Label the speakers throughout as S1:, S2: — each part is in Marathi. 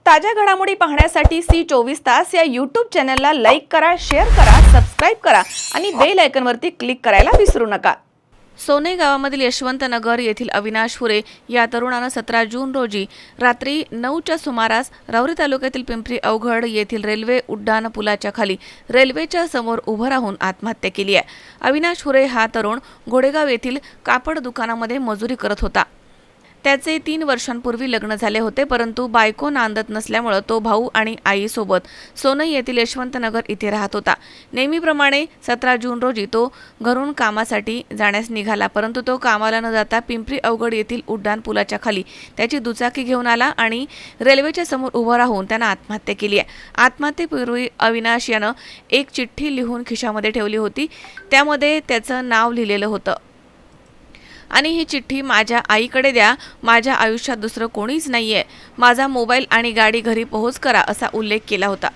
S1: ताज्या घडामोडी पाहण्यासाठी सी24 तास या यूट्यूब चॅनलला लाईक करा, शेअर करा, सबस्क्राईब करा आणि बेल आयकॉनवरती क्लिक करायला विसरू नका। सोने गावामधील यशवंतनगर येथील अविनाश हुरे या तरुणानं 17 जून रोजी रात्री 9च्या सुमारास राहुरी तालुक्यातील पिंपरी अवघड येथील रेल्वे उड्डाण पुलाच्या खाली रेल्वेच्या समोर उभं राहून आत्महत्या केली आहे। अविनाश हुरे हा तरुण घोडेगाव येथील कापड दुकानामध्ये मजुरी करत होता। त्याचे 3 वर्षांपूर्वी लग्न झाले होते, परंतु बायको नांदत नसल्यामुळे तो भाऊ आणि आईसोबत सोनई येथील यशवंतनगर इथे राहत होता। नेहमीप्रमाणे 17 जून रोजी तो घरून कामासाठी जाण्यास निघाला, परंतु तो कामाला न जाता पिंपरी अवघड येथील उड्डाण पुलाच्या खाली त्याची दुचाकी घेऊन आला आणि रेल्वेच्या समोर उभा राहून त्यानं आत्महत्या केली आहे। आत्महत्येपूर्वी अविनाश यानं एक चिठ्ठी लिहून खिशामध्ये ठेवली होती, त्यामध्ये त्याचं नाव लिहिलेलं होतं आणि ही चिठ्ठी माझ्या आईकडे द्या, माझ्या आयुष्यात दुसरं कोणीच नाहीये, माझा मोबाईल आणि गाडी घरी पोहोच करा असा उल्लेख केला होता।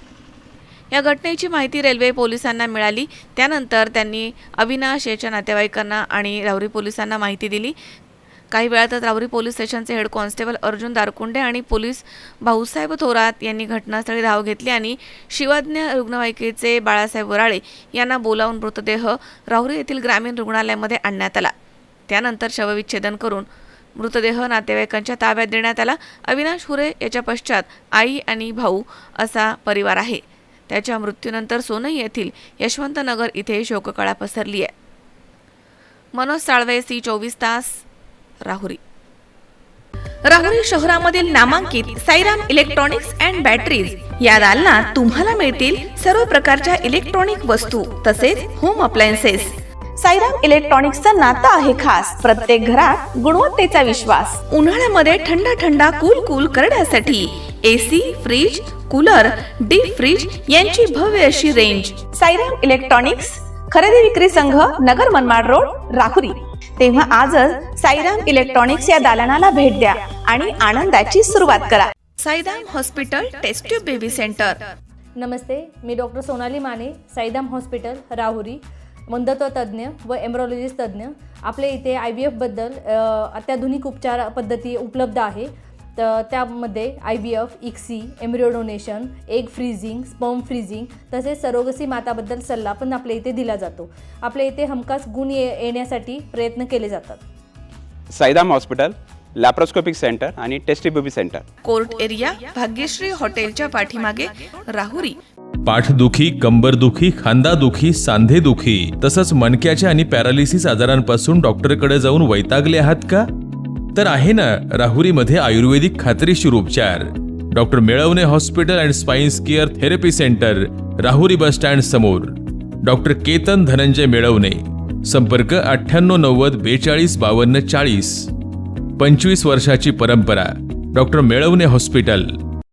S1: या घटनेची माहिती रेल्वे पोलिसांना मिळाली, त्यानंतर त्यांनी अविनाश याच्या नातेवाईकांना आणि राहुरी पोलिसांना माहिती दिली। काही वेळातच राहुरी पोलीस स्टेशनचे हेड कॉन्स्टेबल अर्जुन दारकुंडे आणि पोलीस भाऊसाहेब थोरात यांनी घटनास्थळी धाव घेतली आणि शिवज्ञ रुग्णवाहिकेचे बाळासाहेब वराळे यांना बोलावून मृतदेह राहुरी येथील ग्रामीण रुग्णालयामध्ये आणण्यात आला। त्यानंतर शवविच्छेदन करून मृतदेह नातेवाईकांच्या ताब्यात देण्यात आला। अविनाश हुरे याच्या पश्चात आई आणि भाऊ असा परिवार आहे। त्याच्या मृत्यूनंतर सोनई येथील यशवंतनगर इथे शोककळा पसरली आहे। मनोज साळवे, सी24 तास, राहुरी। राहुरी शहरामधील नामांकित साईराम इलेक्ट्रॉनिक्स अँड बॅटरीज या दालनात तुम्हाला मिळतील सर्व प्रकारच्या इलेक्ट्रॉनिक वस्तू तसेच होम अप्लायन्सेस। साईराम इलेक्ट्रॉनिक्सचं नातं आहे खास, प्रत्येक घरात गुणवत्तेचा विश्वास। उन्हाळ्यामध्ये थंड कूल करण्यासाठी AC, fridge, cooler, deep fridge यांची भव्य अशी रेंज। साईराम इलेक्ट्रॉनिक्स खरेदी विक्री संघ, नगर मनमाड रोड, राहुरी। तेव्हा आजच साईराम इलेक्ट्रॉनिक्स या दालनाला भेट द्या आणि आनंदाची सुरुवात करा। Sairam hospital test tube baby centre.
S2: नमस्ते, मी डॉक्टर सोनाली माने, साईराम हॉस्पिटल राहुरी, मंदत्व तज्ज्ञ व एम्ब्रॉलॉजिस्ट तज्ज्ञ। आपल्या इथे IVF बद्दल अत्याधुनिक उपचार पद्धती उपलब्ध आहे। तर त्यामध्ये IVF, ICSI, embryo donation, egg freezing, sperm freezing तसेच सरोगसी माताबद्दल सल्ला पण आपल्या इथे दिला जातो। आपल्या इथे हमखास गुण येण्यासाठी प्रयत्न केले जातात।
S3: साईराम हॉस्पिटल लॅप्रोस्कोपिक सेंटर आणि test baby centre,
S1: court area, Bhagyashree हॉटेलच्या पाठीमागे, राहुरी।
S4: पाठदुखी, कंबरदुखी, खांदादुखी, सांधेदुखी तसंच मणक्याच्या आणि पॅरालिसिस आजारांपासून डॉक्टरकडे जाऊन वैतागले आहात का? तर आहे ना राहुरीमध्ये आयुर्वेदिक खात्रीशीर उपचार। Doctor Melavane hospital and spines care therapy centre, Rahuri bus stand समोर। डॉक्टर केतन धनंजय मेळवणे, संपर्क 9890 42 52 40। 25 वर्षाची परंपरा, डॉक्टर मेळवणे हॉस्पिटल।